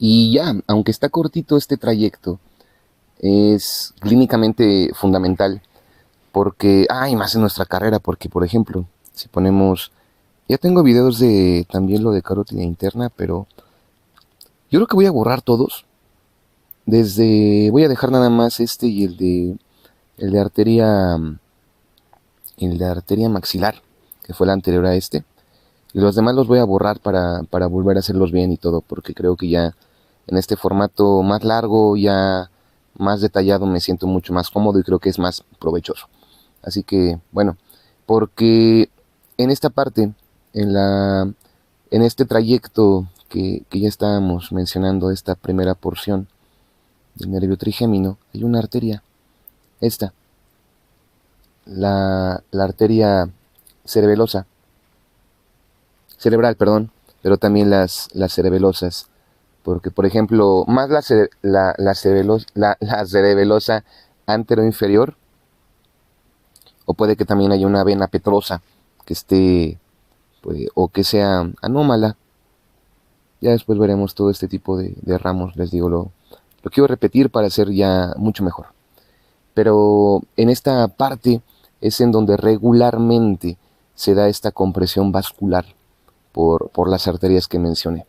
Y ya, aunque está cortito este trayecto, es clínicamente fundamental porque, y más en nuestra carrera, porque por ejemplo, si ponemos, ya tengo videos de también lo de carótida interna, pero yo creo que voy a borrar todos, voy a dejar nada más este y el de arteria, el de arteria maxilar, que fue la anterior a este, y los demás los voy a borrar para volver a hacerlos bien y todo, porque creo que ya en este formato más largo, ya más detallado, me siento mucho más cómodo y creo que es más provechoso. Así que, bueno, porque en esta parte, en la en este trayecto que ya estábamos mencionando, esta primera porción del nervio trigémino, hay una arteria, esta, la arteria cerebelosa, cerebral, perdón, pero también las cerebelosas, porque por ejemplo, más la cerebelosa anteroinferior, o puede que también haya una vena petrosa que esté, pues, o que sea anómala. Ya después veremos todo este tipo de ramos, les digo, lo quiero repetir para hacer ya mucho mejor. Pero en esta parte es en donde regularmente se da esta compresión vascular por las arterias que mencioné.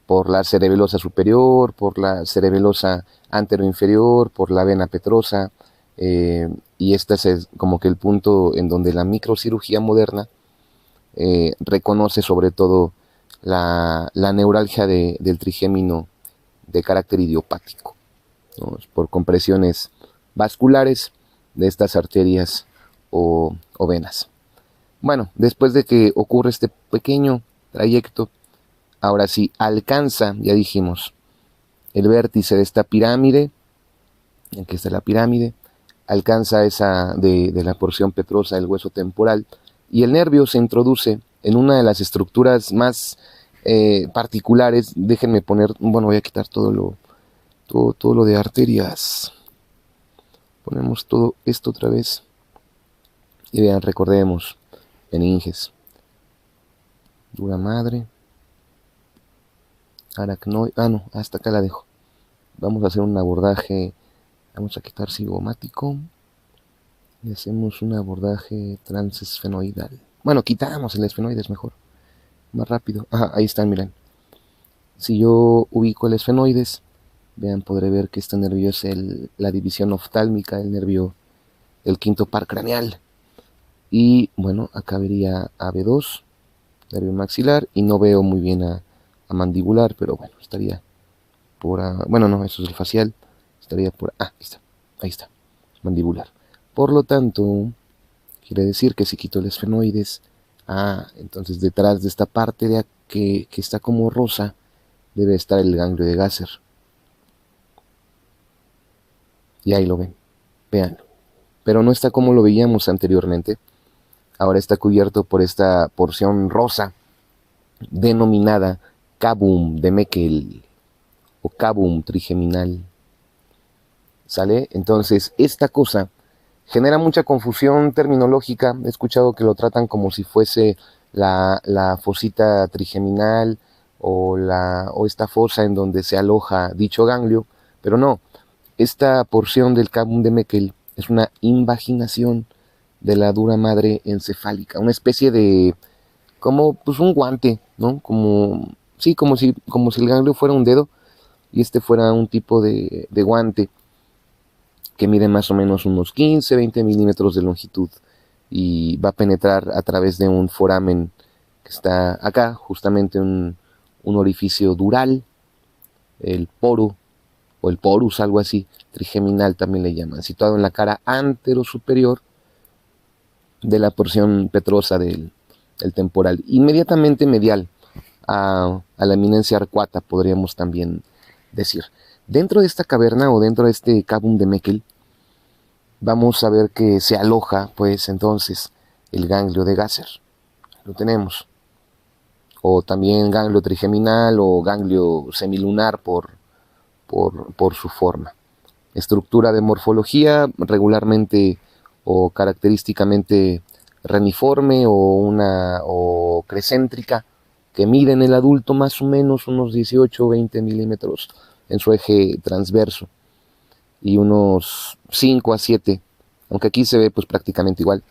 Por la cerebelosa superior, por la cerebelosa anteroinferior, por la vena petrosa, y este es como que el punto en donde la microcirugía moderna reconoce sobre todo la neuralgia del trigémino de carácter idiopático, ¿no? Por compresiones vasculares de estas arterias o venas. Bueno, después de que ocurre este pequeño trayecto, ahora sí alcanza, ya dijimos, el vértice de esta pirámide, aquí está la pirámide, alcanza esa de la porción petrosa del hueso temporal y el nervio se introduce en una de las estructuras más particulares. Déjenme poner, bueno, voy a quitar todo lo de arterias. Ponemos todo esto otra vez. Y vean, recordemos, meninges, dura madre, aracnoide, no, hasta acá la dejo. Vamos a hacer un abordaje, vamos a quitar cigomático y hacemos un abordaje transesfenoidal. Bueno, quitamos el esfenoides mejor, más rápido. Ajá, ahí están, miren. Si yo ubico el esfenoides, vean, podré ver que este nervio es la división oftálmica, el nervio, el quinto par craneal. Y bueno, acá vería AB2, nervio maxilar, y no veo muy bien a mandibular, pero bueno, estaría por... bueno, no, eso es el facial, estaría por... ahí está, mandibular. Por lo tanto, quiere decir que si quito el esfenoides, entonces detrás de esta parte que está como rosa, debe estar el ganglio de Gasser. Y ahí lo ven, véanlo. Pero no está como lo veíamos anteriormente. Ahora está cubierto por esta porción rosa denominada cabum de Meckel o cabum trigeminal. ¿Sale? Entonces, esta cosa genera mucha confusión terminológica. He escuchado que lo tratan como si fuese la fosita trigeminal o esta fosa en donde se aloja dicho ganglio, pero no. Esta porción del cabum de Meckel es una invaginación de la dura madre encefálica, una especie de, como pues un guante, ¿no? Sí, como si el ganglio fuera un dedo y este fuera un tipo de guante que mide más o menos unos 15, 20 milímetros de longitud y va a penetrar a través de un foramen que está acá, justamente un orificio dural, el poro o el porus, algo así, trigeminal también le llaman, situado en la cara anterosuperior de la porción petrosa del temporal, inmediatamente medial a la eminencia arcuata, podríamos también decir. Dentro de esta caverna o dentro de este cabum de Meckel, vamos a ver que se aloja, pues entonces, el ganglio de Gasser. Lo tenemos. O también ganglio trigeminal o ganglio semilunar por su forma. Estructura de morfología regularmente o característicamente reniforme o crecéntrica, que mide en el adulto más o menos unos 18 o 20 milímetros en su eje transverso y unos 5 a 7, aunque aquí se ve pues prácticamente igual,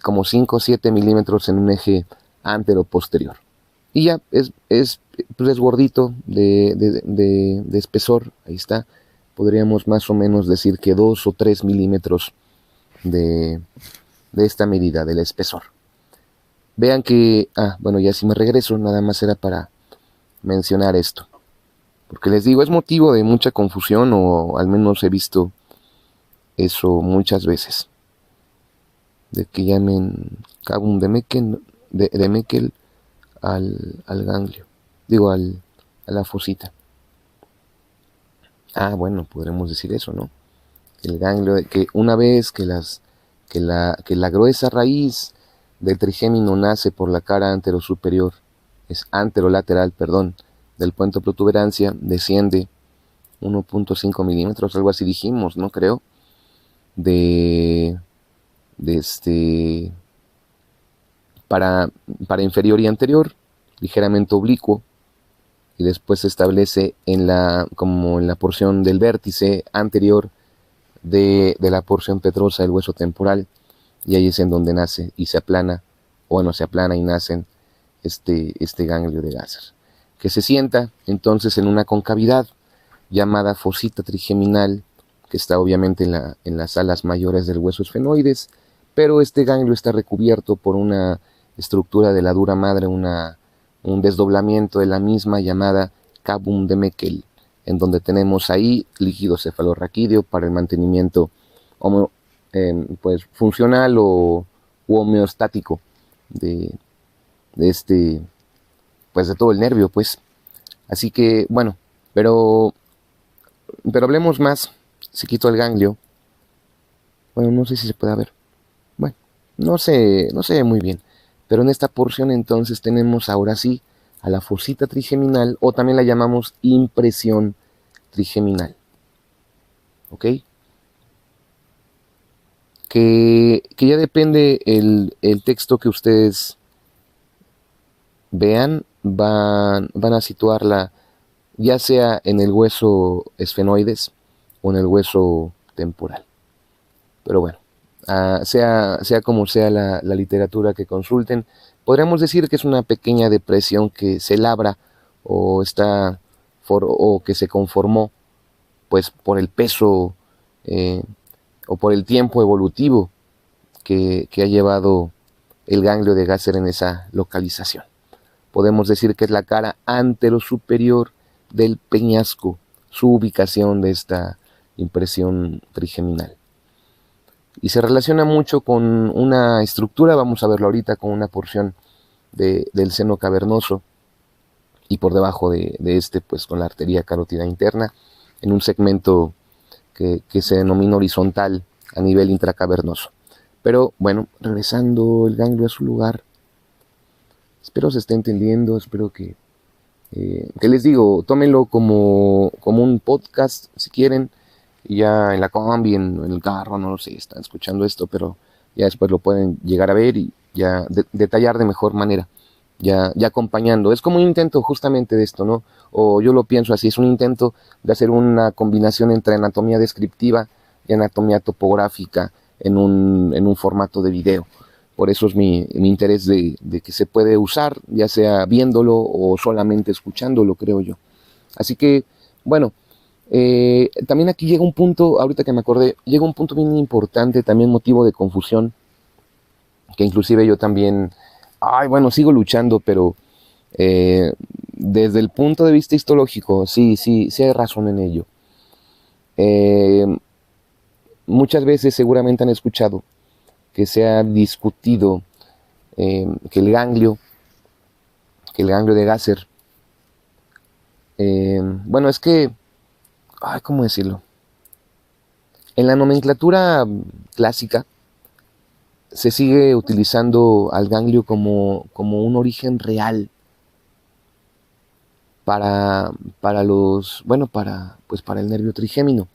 como 5 o 7 milímetros en un eje antero-posterior. Y ya pues es gordito de espesor, ahí está. Podríamos más o menos decir que 2 o 3 milímetros de esta medida del espesor. Vean que, bueno, ya si me regreso, nada más era para mencionar esto. Porque les digo, es motivo de mucha confusión, o al menos he visto eso muchas veces. De que llamen Cavum de Meckel al ganglio. Digo, a la fosita. Bueno, podremos decir eso, ¿no? El ganglio, que una vez que la gruesa raíz del trigémino nace por la cara anterosuperior, es anterolateral, perdón, del puente de protuberancia, desciende 1.5 milímetros, algo así dijimos, ¿no? Creo, para inferior y anterior, ligeramente oblicuo, y después se establece como en la porción del vértice anterior de la porción petrosa del hueso temporal, y ahí es en donde nace y se aplana, se aplana y nacen este ganglio de Gasser, que se sienta entonces en una concavidad llamada fosita trigeminal, que está obviamente en las alas mayores del hueso esfenoides, pero este ganglio está recubierto por una estructura de la dura madre, un desdoblamiento de la misma llamada Cavum de Meckel, en donde tenemos ahí líquido cefalorraquídeo para el mantenimiento pues funcional u homeostático de pues de todo el nervio, pues. Así que, bueno, pero hablemos más. Si quito el ganglio, bueno, no sé si se puede ver. Bueno, no se ve muy bien. Pero en esta porción entonces tenemos ahora sí a la fosita trigeminal, o también la llamamos impresión trigeminal. ¿Ok? Que ya depende el texto que ustedes vean, van a situarla ya sea en el hueso esfenoides o en el hueso temporal. Pero bueno, sea como sea la literatura que consulten, podríamos decir que es una pequeña depresión que se labra o que se conformó pues por el peso o por el tiempo evolutivo que ha llevado el ganglio de Gasser en esa localización. Podemos decir que es la cara anterosuperior del peñasco, su ubicación de esta impresión trigeminal. Y se relaciona mucho con una estructura, vamos a verlo ahorita, con una porción del seno cavernoso, y por debajo de pues con la arteria carótida interna, en un segmento que se denomina horizontal a nivel intracavernoso. Pero bueno, regresando el ganglio a su lugar, espero se esté entendiendo, espero que les digo, tómenlo como un podcast si quieren, y ya en la combi, en el carro, no lo sé, están escuchando esto, pero ya después lo pueden llegar a ver y ya detallar de mejor manera, ya acompañando. Es como un intento justamente de esto, ¿no? O yo lo pienso así, es un intento de hacer una combinación entre anatomía descriptiva y anatomía topográfica en un formato de video. Por eso es mi interés de que se puede usar, ya sea viéndolo o solamente escuchándolo, creo yo. Así que, bueno, también aquí llega un punto, ahorita que me acordé, llega un punto bien importante, también motivo de confusión, que inclusive yo también, sigo luchando, pero desde el punto de vista histológico, sí hay razón en ello. Muchas veces seguramente han escuchado que se ha discutido que el ganglio de Gasser, es que, ¿cómo decirlo? En la nomenclatura clásica se sigue utilizando al ganglio como un origen real para el nervio trigémino.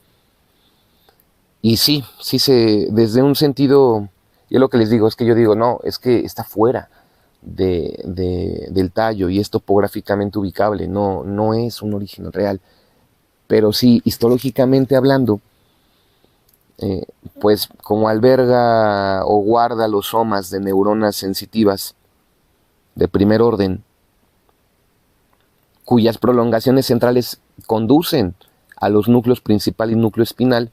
Y sí, desde un sentido, yo lo que les digo es que yo digo, no, es que está fuera. del tallo y es topográficamente ubicable, no es un origen real. Pero sí, histológicamente hablando, pues como alberga o guarda los somas de neuronas sensitivas de primer orden, cuyas prolongaciones centrales conducen a los núcleos principal y núcleo espinal,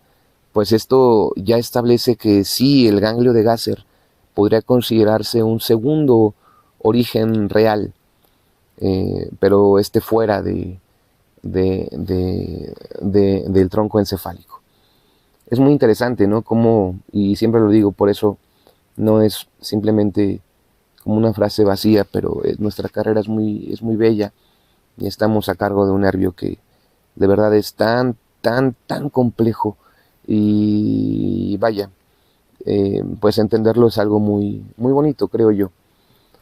pues esto ya establece que sí, el ganglio de Gasser podría considerarse un segundo origen real, pero fuera del tronco encefálico. Es muy interesante, ¿no? Como, y siempre lo digo, por eso no es simplemente como una frase vacía, pero nuestra carrera es muy bella y estamos a cargo de un nervio que de verdad es tan complejo y vaya, pues entenderlo es algo muy bonito, creo yo.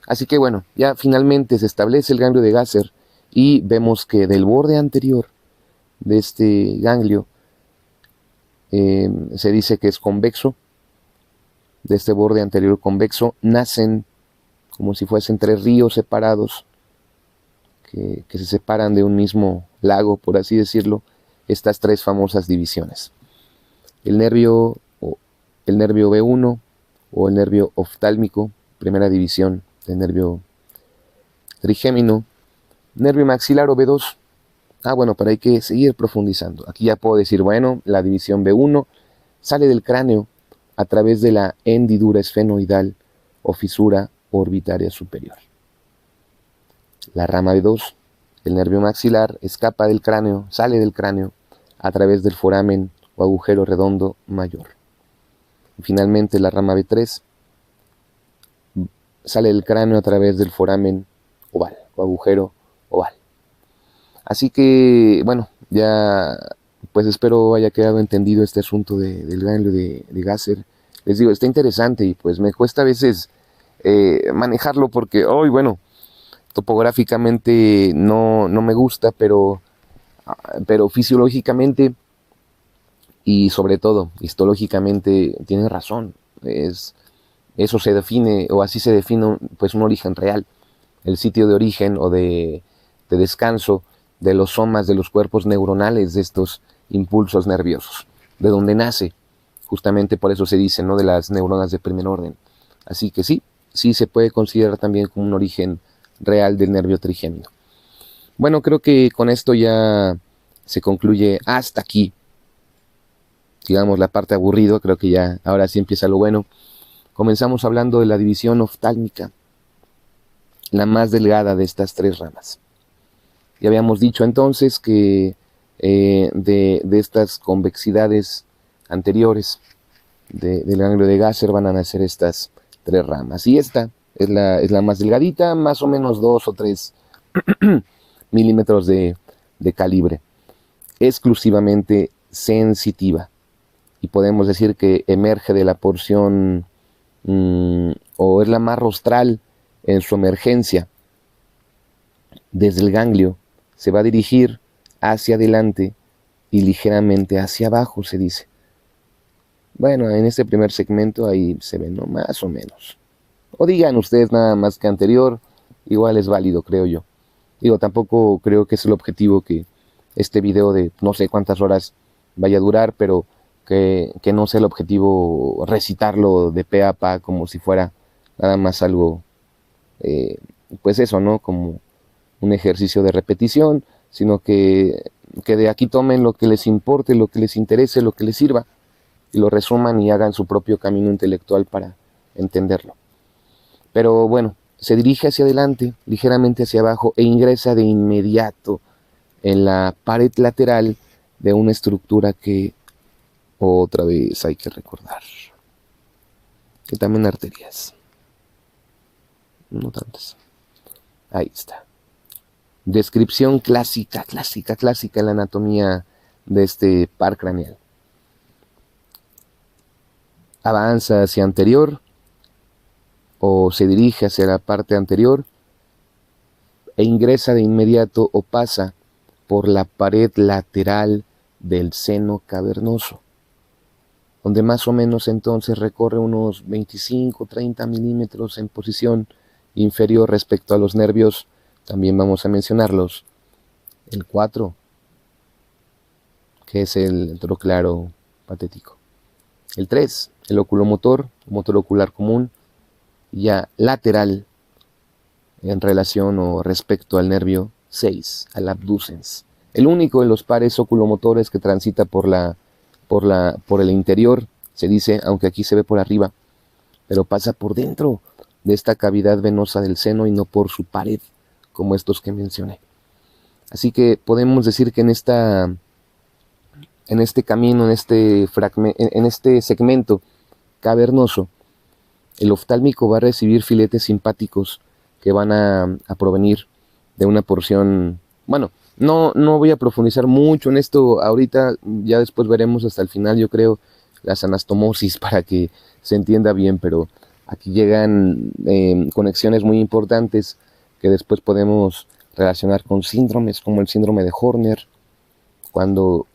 Así que bueno, ya finalmente se establece el ganglio de Gasser y vemos que del borde anterior de este ganglio se dice que es convexo. De este borde anterior convexo nacen como si fuesen tres ríos separados que se separan de un mismo lago, por así decirlo, estas tres famosas divisiones. El nervio B1 o el nervio oftálmico, primera división del nervio trigémino, nervio maxilar o B2. Bueno, pero hay que seguir profundizando. Aquí ya puedo decir, bueno, la división B1 sale del cráneo a través de la hendidura esfenoidal o fisura orbitaria superior. La rama B2, el nervio maxilar, escapa del cráneo, sale del cráneo a través del foramen o agujero redondo mayor. Y finalmente la rama B3 sale del cráneo a través del foramen oval o agujero oval. Así que, bueno, ya pues espero haya quedado entendido este asunto del ganglio de Gasser. Les digo, está interesante y pues me cuesta a veces manejarlo porque, bueno, topográficamente no me gusta, pero fisiológicamente y sobre todo histológicamente tiene razón. Eso se define, o así se define pues un origen real, el sitio de origen o de descanso de los somas de los cuerpos neuronales de estos impulsos nerviosos, de donde nace, justamente por eso se dice, ¿no?, de las neuronas de primer orden. Así que sí se puede considerar también como un origen real del nervio trigémino. Bueno, creo que con esto ya se concluye hasta aquí, digamos, la parte aburrida. Creo que ya ahora sí empieza lo bueno. Comenzamos hablando de la división oftálmica, la más delgada de estas tres ramas. Ya habíamos dicho entonces que de estas convexidades anteriores del ganglio de Gasser van a nacer estas tres ramas. Y esta es la más delgadita, más o menos 2 o 3 milímetros de calibre, exclusivamente sensitiva. Y podemos decir que emerge de la porción, o es la más rostral en su emergencia. Desde el ganglio se va a dirigir hacia adelante y ligeramente hacia abajo, se dice. Bueno, en este primer segmento ahí se ve, ¿no?, más o menos. O digan ustedes nada más que anterior, igual es válido, creo yo. Digo, tampoco creo que es el objetivo que este video de no sé cuántas horas vaya a durar, pero que no sea el objetivo recitarlo de pe a pa como si fuera nada más algo, pues eso, ¿no?, como un ejercicio de repetición, sino que de aquí tomen lo que les importe, lo que les interese, lo que les sirva, y lo resuman y hagan su propio camino intelectual para entenderlo. Pero bueno, se dirige hacia adelante, ligeramente hacia abajo, e ingresa de inmediato en la pared lateral de una estructura que otra vez hay que recordar, que también arterias, no tantas. Ahí está. Descripción clásica en la anatomía de este par craneal. Avanza hacia anterior o se dirige hacia la parte anterior e ingresa de inmediato o pasa por la pared lateral del seno cavernoso, donde más o menos entonces recorre unos 25-30 milímetros en posición inferior respecto a los nervios, también vamos a mencionarlos. El 4, que es el troclearo patético. El 3, el oculomotor, motor ocular común, ya lateral en relación o respecto al nervio 6, al abducens. El único de los pares oculomotores que transita por el interior, se dice, aunque aquí se ve por arriba, pero pasa por dentro de esta cavidad venosa del seno y no por su pared, como estos que mencioné. Así que podemos decir que en este camino, en este segmento cavernoso, el oftálmico va a recibir filetes simpáticos que van a provenir de una porción. Bueno, no voy a profundizar mucho en esto ahorita, ya después veremos hasta el final, yo creo, las anastomosis para que se entienda bien, pero aquí llegan conexiones muy importantes que después podemos relacionar con síndromes como el síndrome de Horner, cuando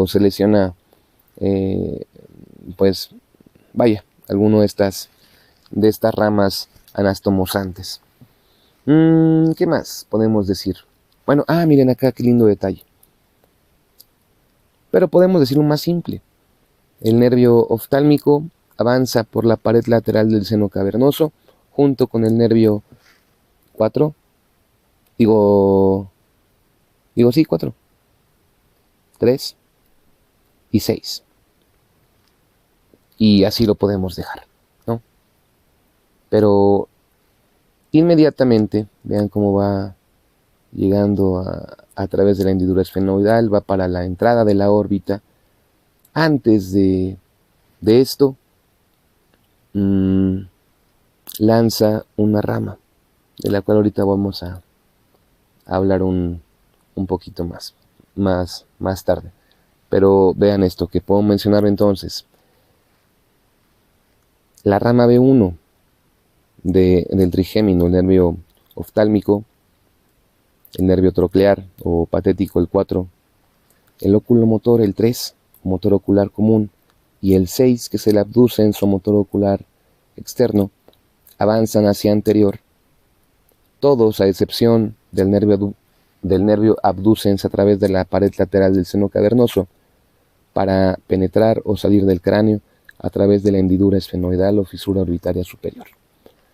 se lesiona, pues vaya, alguno de estas ramas anastomosantes. ¿Qué más podemos decir? Bueno, miren acá qué lindo detalle. Pero podemos decirlo más simple. El nervio oftálmico avanza por la pared lateral del seno cavernoso junto con el nervio 4. Digo 4, 3 y 6. Y así lo podemos dejar, ¿no? Pero inmediatamente, vean cómo va llegando a través de la hendidura esfenoidal, va para la entrada de la órbita. Antes de esto, lanza una rama, de la cual ahorita vamos a hablar un poquito más tarde. Pero vean esto, que puedo mencionar entonces. La rama B1 del trigémino, el nervio oftálmico, el nervio troclear o patético, el 4, el oculomotor, el 3, motor ocular común, y el 6, que es el abducens o motor ocular externo, avanzan hacia anterior, todos a excepción del nervio abducens a través de la pared lateral del seno cavernoso, para penetrar o salir del cráneo a través de la hendidura esfenoidal o fisura orbitaria superior.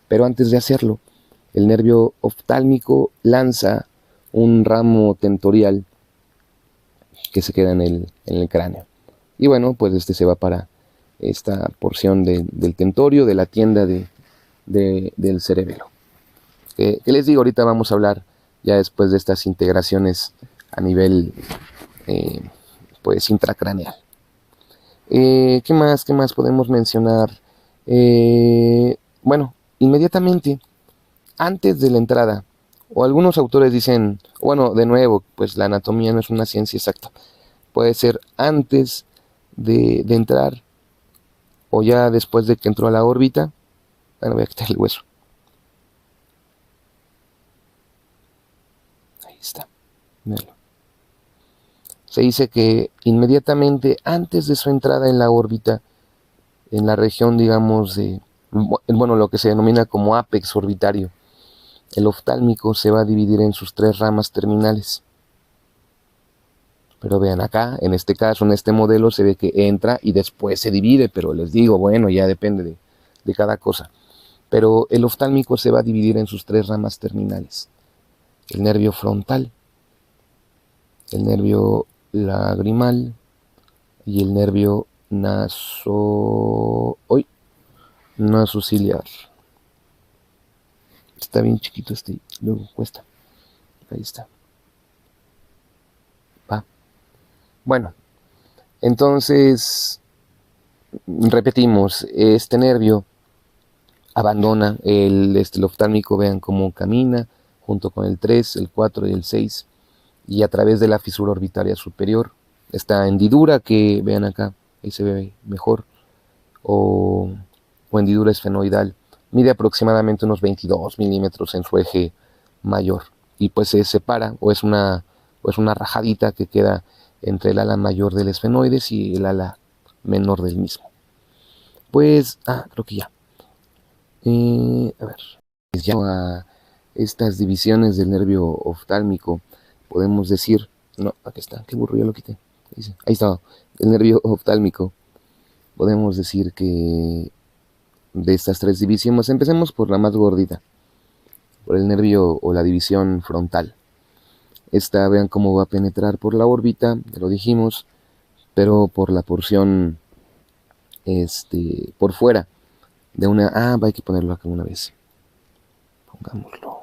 Pero antes de hacerlo, el nervio oftálmico lanza un ramo tentorial que se queda en el cráneo. Y bueno, pues este se va para esta porción del tentorio, de la tienda del cerebelo. ¿Qué les digo? Ahorita vamos a hablar ya después de estas integraciones a nivel pues intracraneal. ¿Qué más podemos mencionar? Bueno, inmediatamente antes de la entrada, o algunos autores dicen, bueno, de nuevo, pues la anatomía no es una ciencia exacta, puede ser antes de entrar o ya después de que entró a la órbita. Bueno, voy a quitar el hueso. Ahí está, véanlo. Se dice que inmediatamente antes de su entrada en la órbita, en la región, digamos, lo que se denomina como ápex orbitario, el oftálmico se va a dividir en sus 3 ramas terminales. Pero vean acá, en este caso, en este modelo, se ve que entra y después se divide, pero les digo, bueno, ya depende de cada cosa. Pero el oftálmico se va a dividir en sus 3 ramas terminales. El nervio frontal, el nervio lagrimal y el nervio nasociliar. Está bien chiquito luego cuesta. Ahí está. Va. Bueno, entonces repetimos, este nervio abandona el oftálmico, vean cómo camina junto con el 3, el 4 y el 6, y a través de la fisura orbitaria superior, esta hendidura que vean acá, ahí se ve mejor, o hendidura esfenoidal, mide aproximadamente unos 22 milímetros en su eje mayor, y pues se separa, o es una rajadita que queda entre el ala mayor del esfenoides y el ala menor del mismo. Pues, creo que ya. A ver, ya a estas divisiones del nervio oftálmico, podemos decir, no, aquí está, qué burro, ya lo quité, ahí estaba, el nervio oftálmico, podemos decir que de estas tres divisiones, empecemos por la más gordita, por el nervio o la división frontal. Esta, vean cómo va a penetrar por la órbita, ya lo dijimos, pero por la porción, por fuera de una, hay que ponerlo acá una vez, pongámoslo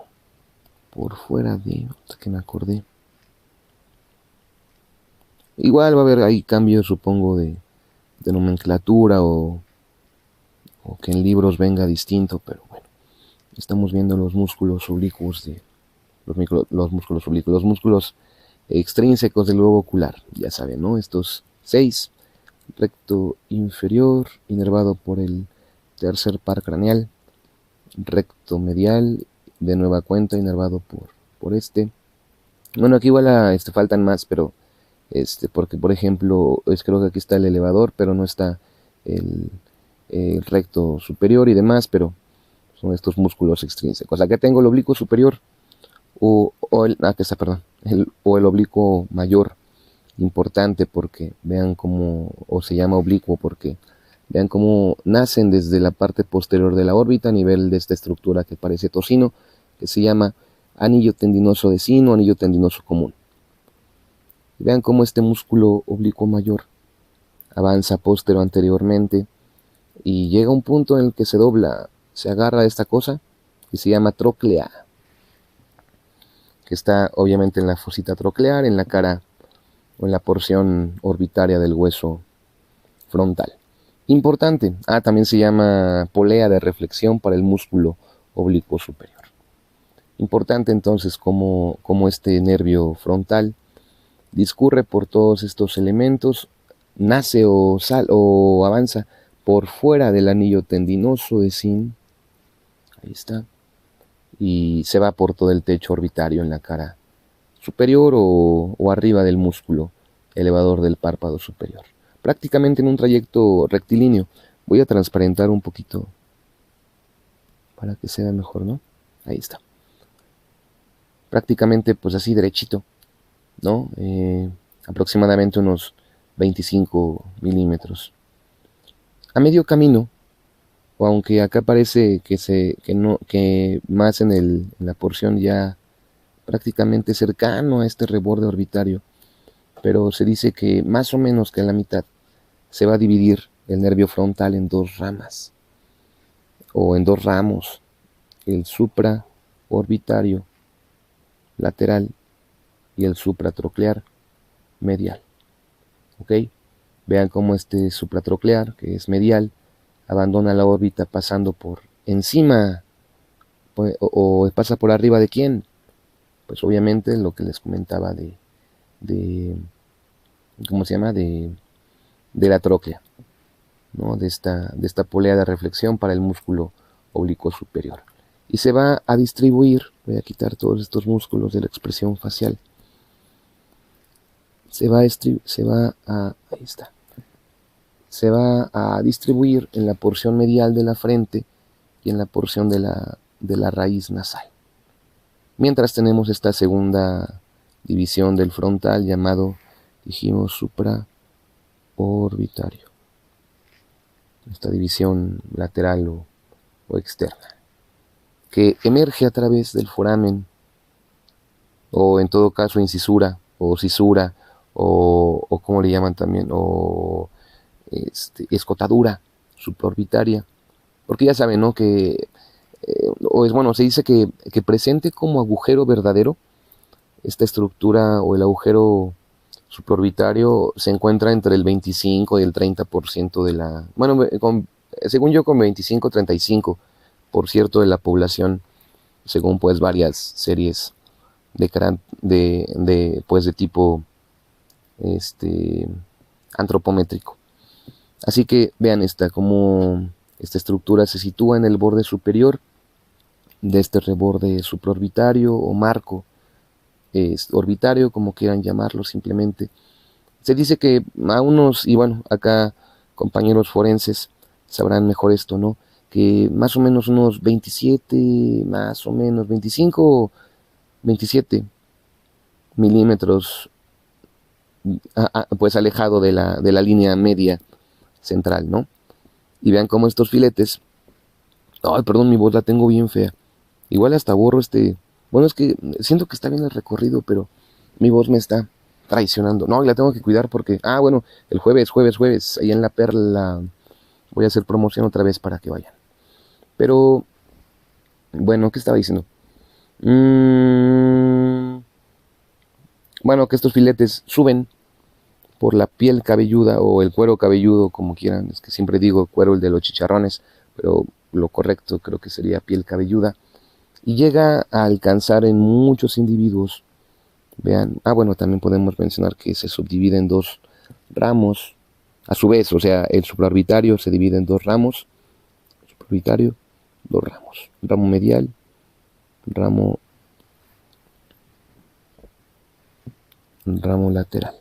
por fuera de, hasta que me acordé. Igual va a haber ahí cambios, supongo, de nomenclatura o que en libros venga distinto, pero bueno, estamos viendo los músculos oblicuos de los músculos oblicuos, los músculos extrínsecos del globo ocular, ya saben, ¿no? Estos 6, recto inferior, inervado por el tercer par craneal, recto medial, de nueva cuenta, inervado por este. Bueno, aquí igual faltan más, pero porque por ejemplo, creo que aquí está el elevador, pero no está el recto superior y demás, pero son estos músculos extrínsecos. Acá tengo el oblicuo superior, el oblicuo mayor, importante porque vean cómo, o se llama oblicuo porque vean cómo nacen desde la parte posterior de la órbita a nivel de esta estructura que parece tocino, que se llama anillo tendinoso de sino, anillo tendinoso común. Vean cómo este músculo oblicuo mayor avanza postero anteriormente y llega a un punto en el que se dobla, se agarra a esta cosa que se llama tróclea, que está obviamente en la fosita troclear, en la cara o en la porción orbitaria del hueso frontal. Importante, también se llama polea de reflexión para el músculo oblicuo superior. Importante entonces cómo este nervio frontal discurre por todos estos elementos, nace o avanza por fuera del anillo tendinoso de Sin, ahí está, y se va por todo el techo orbitario en la cara superior o arriba del músculo elevador del párpado superior. Prácticamente en un trayecto rectilíneo. Voy a transparentar un poquito para que se vea mejor, ¿no? Ahí está. Prácticamente pues así derechito, ¿no? Aproximadamente unos 25 milímetros. A medio camino, o aunque acá parece que más en la porción ya prácticamente cercano a este reborde orbitario, pero se dice que más o menos que a la mitad se va a dividir el nervio frontal en dos ramas, o en dos ramos, el supraorbitario lateral y el supratroclear medial. ¿Ok? Vean cómo este supratroclear, que es medial, abandona la órbita pasando por encima, o pasa por arriba de quién. Pues obviamente lo que les comentaba de ¿cómo se llama? De la tróclea, ¿no? De esta polea de reflexión para el músculo oblicuo superior. Y se va a distribuir, voy a quitar todos estos músculos de la expresión facial, se va a distribuir en la porción medial de la frente y en la porción de la raíz nasal. Mientras tenemos esta segunda división del frontal llamado, dijimos, supraorbitario. Esta división lateral o externa, que emerge a través del foramen, o en todo caso incisura, o cisura, o como le llaman también, o escotadura supraorbitaria, porque ya saben, ¿no? Que se dice que presente como agujero verdadero esta estructura, o el agujero supraorbitario se encuentra entre el 25 y el 30% de la, según yo con 25-35% de la población, según pues varias series de tipo antropométrico. Así que vean cómo esta estructura se sitúa en el borde superior de este reborde supraorbitario o marco orbitario, como quieran llamarlo simplemente. Se dice que a unos, y bueno, acá compañeros forenses sabrán mejor esto, ¿no? que más o menos unos 27, más o menos 25, 27 milímetros, pues alejado de la línea media central, ¿no? Y vean cómo estos filetes, ay, perdón, mi voz la tengo bien fea. Igual hasta borro bueno, es que siento que está bien el recorrido, pero mi voz me está traicionando. No, y la tengo que cuidar porque, bueno, el jueves, ahí en La Perla voy a hacer promoción otra vez para que vayan. Pero, bueno, ¿qué estaba diciendo? Bueno, que estos filetes suben por la piel cabelluda o el cuero cabelludo, como quieran. Es que siempre digo cuero, el de los chicharrones, pero lo correcto creo que sería piel cabelluda. Y llega a alcanzar en muchos individuos, vean, bueno, también podemos mencionar que se subdivide en dos ramos, a su vez, o sea, el supraorbitario se divide en dos ramos, supraorbitario, dos ramos, ramo medial, ramo lateral.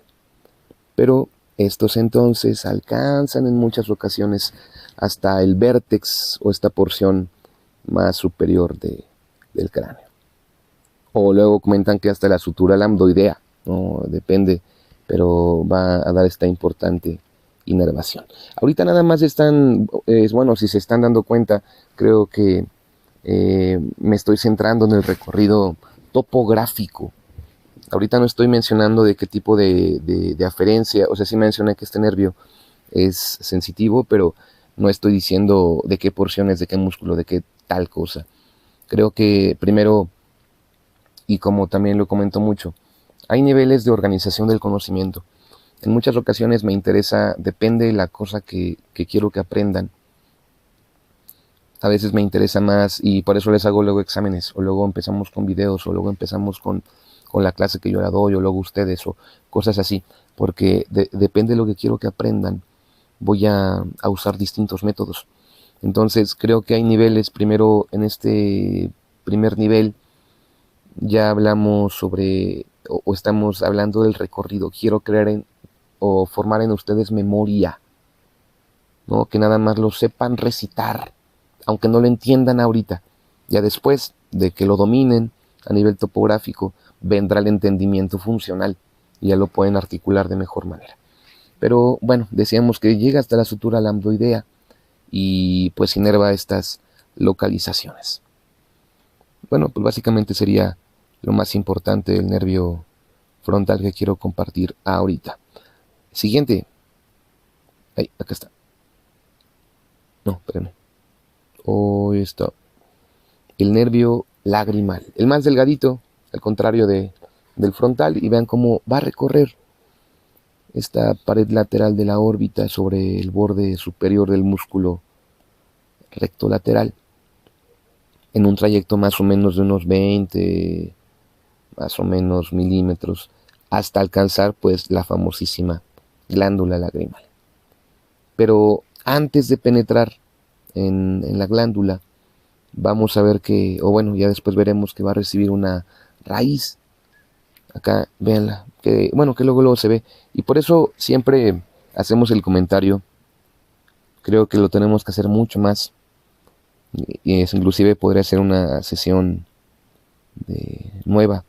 Pero estos entonces alcanzan en muchas ocasiones hasta el vértex o esta porción más superior del cráneo. O luego comentan que hasta la sutura lambdoidea, no depende, pero va a dar esta importante inervación. Ahorita nada más están, bueno, si se están dando cuenta, creo que me estoy centrando en el recorrido topográfico. Ahorita no estoy mencionando de qué tipo de aferencia, o sea, sí mencioné que este nervio es sensitivo, pero no estoy diciendo de qué porciones, de qué músculo, de qué tal cosa. Creo que primero, y como también lo comento mucho, hay niveles de organización del conocimiento. En muchas ocasiones me interesa, depende de la cosa que quiero que aprendan. A veces me interesa más y por eso les hago luego exámenes, o luego empezamos con videos, o luego empezamos con la clase que yo la doy, o luego ustedes, o cosas así, porque depende de lo que quiero que aprendan, voy a usar distintos métodos. Entonces creo que hay niveles. Primero, en este primer nivel ya hablamos sobre, o estamos hablando del recorrido. Quiero crear o formar en ustedes memoria, ¿no? Que nada más lo sepan recitar, aunque no lo entiendan ahorita. Ya después de que lo dominen a nivel topográfico, vendrá el entendimiento funcional y ya lo pueden articular de mejor manera. Pero bueno, decíamos que llega hasta la sutura lambdoidea y pues inerva estas localizaciones. Bueno, pues básicamente sería lo más importante del nervio frontal que quiero compartir ahorita. Siguiente. Ahí, acá está. No, espérenme. Está. El nervio lagrimal. El más delgadito, al contrario del frontal. Y vean cómo va a recorrer esta pared lateral de la órbita sobre el borde superior del músculo recto lateral, en un trayecto más o menos de unos 20, más o menos milímetros, hasta alcanzar pues la famosísima glándula lagrimal. Pero antes de penetrar en la glándula, vamos a ver que, o bueno, ya después veremos que va a recibir una raíz. Acá, véanla, que bueno, que luego se ve. Y por eso siempre hacemos el comentario. Creo que lo tenemos que hacer mucho más. Y inclusive podría ser una sesión nueva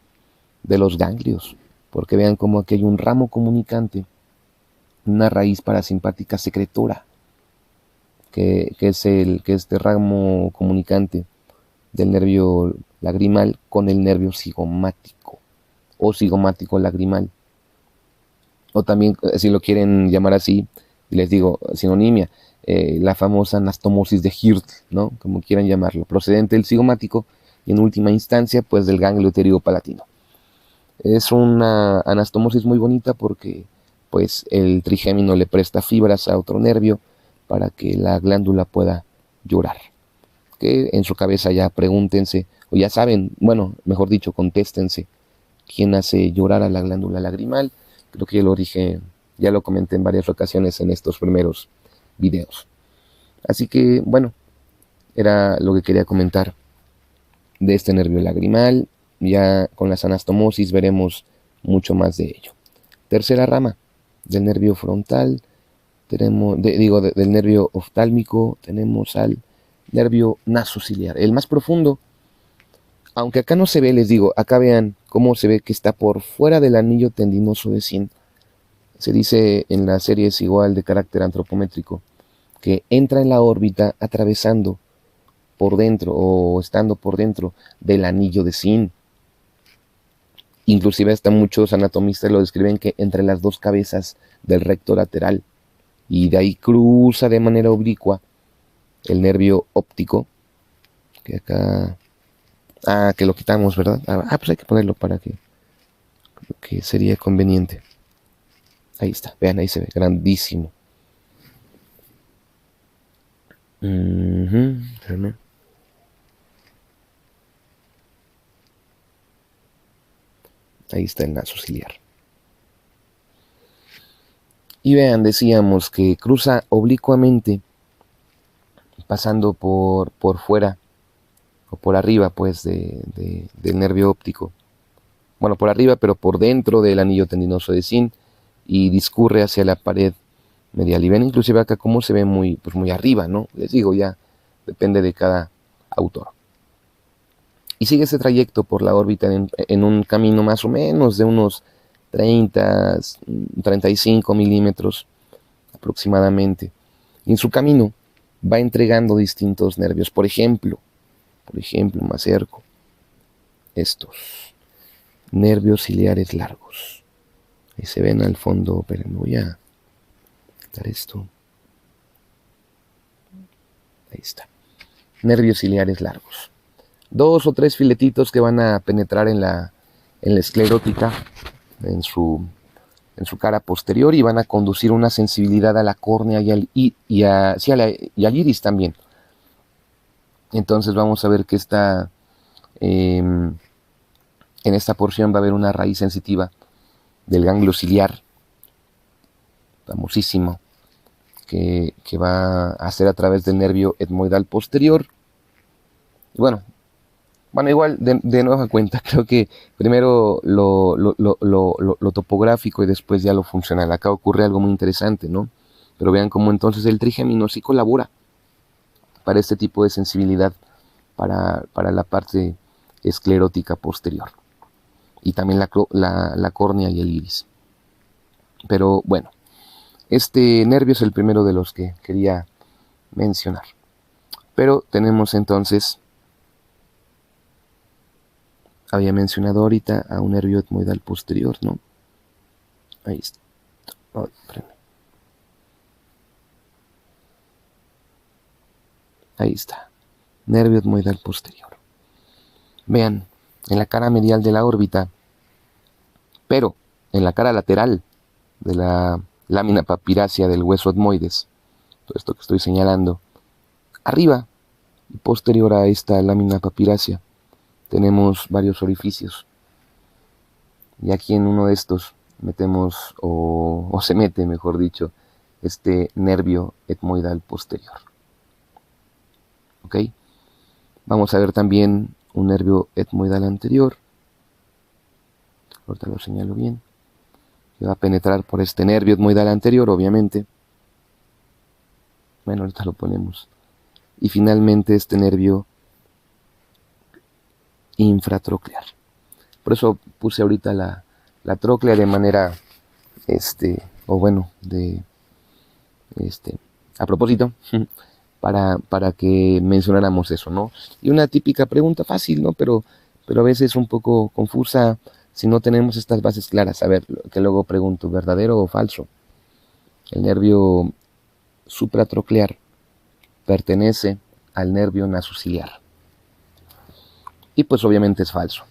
de los ganglios. Porque vean como aquí hay un ramo comunicante, una raíz parasimpática secretora, que es este ramo comunicante del nervio lagrimal con el nervio cigomático o cigomático lagrimal, o también, si lo quieren llamar así, les digo sinonimia, la famosa anastomosis de Hirt, ¿no? Como quieran llamarlo, procedente del cigomático y en última instancia pues del ganglio pterigopalatino. Es una anastomosis muy bonita porque pues el trigémino le presta fibras a otro nervio para que la glándula pueda llorar. Que en su cabeza ya pregúntense, o ya saben, bueno, mejor dicho, contéstense, ¿quién hace llorar a la glándula lagrimal? Creo que ya lo comenté en varias ocasiones en estos primeros videos. Así que, bueno, era lo que quería comentar de este nervio lagrimal. Ya con las anastomosis veremos mucho más de ello. Tercera rama del nervio frontal, tenemos, del nervio oftálmico, tenemos al nervio nasociliar, el más profundo. Aunque acá no se ve, les digo, acá vean cómo se ve que está por fuera del anillo tendinoso de Zinc. Se dice en las series igual de carácter antropométrico que entra en la órbita atravesando por dentro o estando por dentro del anillo de Zinc. Inclusive hasta muchos anatomistas lo describen que entre las dos cabezas del recto lateral, y de ahí cruza de manera oblicua el nervio óptico, que acá, que lo quitamos, ¿verdad? Pues hay que ponerlo para que sería conveniente. Ahí está, vean, ahí se ve, grandísimo. Ahí está el naso ciliar. Y vean, decíamos que cruza oblicuamente, pasando por fuera, o por arriba, pues, del nervio óptico. Bueno, por arriba, pero por dentro del anillo tendinoso de Zinc, y discurre hacia la pared medial. Y ven inclusive acá cómo se ve muy, pues muy arriba, ¿no? Les digo, ya depende de cada autor. Y sigue ese trayecto por la órbita en un camino más o menos de unos 30, 35 milímetros aproximadamente. Y en su camino va entregando distintos nervios. Por ejemplo, me acerco, estos nervios ciliares largos. Ahí se ven al fondo, pero me voy a quitar esto. Ahí está. Nervios ciliares largos. 2 o 3 filetitos que van a penetrar en la esclerótica, en su cara posterior, y van a conducir una sensibilidad a la córnea y al iris también. Entonces vamos a ver que en esta porción va a haber una raíz sensitiva del ganglio ciliar, famosísimo, que va a hacer a través del nervio etmoidal posterior. Bueno, igual, de nueva cuenta, creo que primero lo topográfico y después ya lo funcional. Acá ocurre algo muy interesante, ¿no? Pero vean cómo entonces el trigémino sí colabora para este tipo de sensibilidad para la parte esclerótica posterior. Y también la córnea y el iris. Pero bueno, este nervio es el primero de los que quería mencionar. Pero tenemos entonces, había mencionado ahorita a un nervio etmoidal posterior, ¿no? Ahí está. Ahí está. Nervio etmoidal posterior. Vean, en la cara medial de la órbita, pero en la cara lateral de la lámina papirácea del hueso etmoides, todo esto que estoy señalando, arriba y posterior a esta lámina papirácea, tenemos varios orificios. Y aquí en uno de estos metemos, o se mete, mejor dicho, este nervio etmoidal posterior. ¿Ok? Vamos a ver también un nervio etmoidal anterior. Ahorita lo señalo bien. Que va a penetrar por este nervio etmoidal anterior, obviamente. Bueno, ahorita lo ponemos. Y finalmente este nervio infratroclear. Por eso puse ahorita la tróclea de manera, a propósito, para que mencionáramos eso, ¿no? Y una típica pregunta fácil, ¿no? Pero a veces un poco confusa si no tenemos estas bases claras. A ver, que luego pregunto, ¿verdadero o falso? El nervio supratroclear pertenece al nervio nasociliar. Y pues obviamente es falso,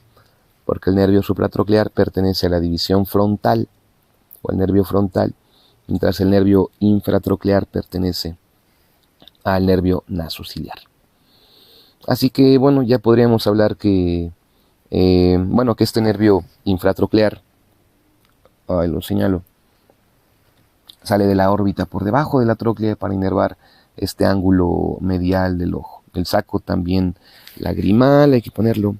porque el nervio supratroclear pertenece a la división frontal, o al nervio frontal, mientras el nervio infratroclear pertenece al nervio nasociliar. Así que bueno, ya podríamos hablar que este nervio infratroclear, lo señalo, sale de la órbita por debajo de la tróclea para inervar este ángulo medial del ojo. El saco también lagrimal, hay que ponerlo.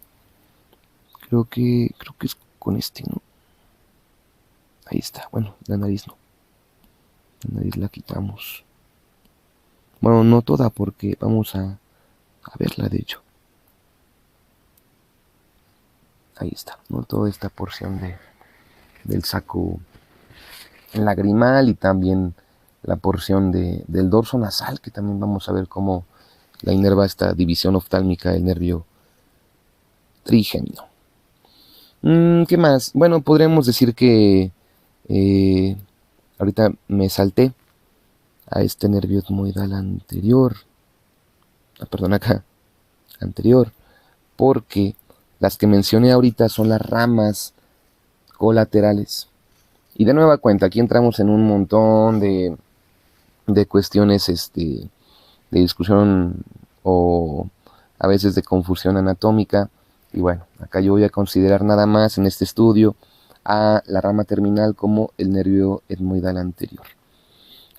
Creo que es con este, ¿no? Ahí está, bueno, la nariz no. La nariz la quitamos. Bueno, no toda, porque vamos a A verla, de hecho. Ahí está, ¿no? Toda esta porción del saco lagrimal y también la porción del dorso nasal, que también vamos a ver cómo la inerva esta división oftálmica del nervio trigémino. ¿Qué más? Bueno, podríamos decir que ahorita me salté a este nervio etmoidal anterior, perdón, acá, anterior, porque las que mencioné ahorita son las ramas colaterales. Y de nueva cuenta, aquí entramos en un montón de cuestiones de discusión o a veces de confusión anatómica. Y bueno, acá yo voy a considerar nada más en este estudio a la rama terminal como el nervio etmoidal anterior.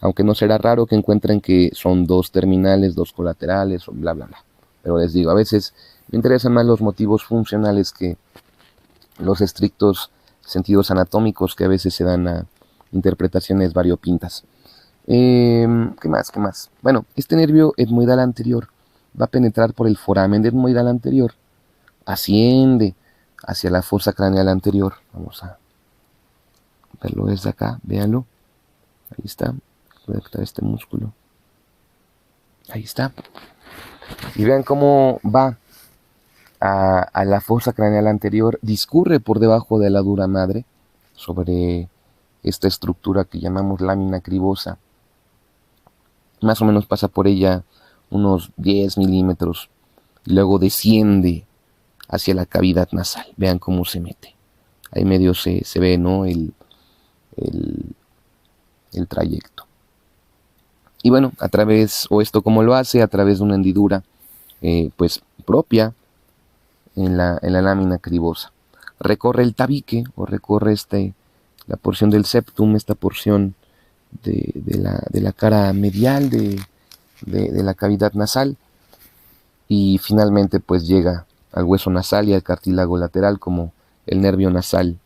Aunque no será raro que encuentren que son dos terminales, dos colaterales, o bla, bla, bla. Pero les digo, a veces me interesan más los motivos funcionales que los estrictos sentidos anatómicos que a veces se dan a interpretaciones variopintas. ¿Qué más? ¿Qué más? Bueno, este nervio etmoidal anterior va a penetrar por el foramen etmoidal anterior, asciende hacia la fosa craneal anterior. Vamos a verlo desde acá, véanlo. Ahí está. Voy a quitar este músculo. Ahí está. Y vean cómo va a la fosa craneal anterior, discurre por debajo de la dura madre, sobre esta estructura que llamamos lámina cribosa. Más o menos pasa por ella unos 10 milímetros y luego desciende hacia la cavidad nasal. Vean cómo se mete. Ahí medio se ve, ¿no? el trayecto. Y bueno, a través, o esto como lo hace, a través de una hendidura pues propia en la lámina cribosa. Recorre el tabique o recorre la porción del septum, esta porción de la cara medial de la cavidad nasal, y finalmente pues llega al hueso nasal y al cartílago lateral como el nervio nasal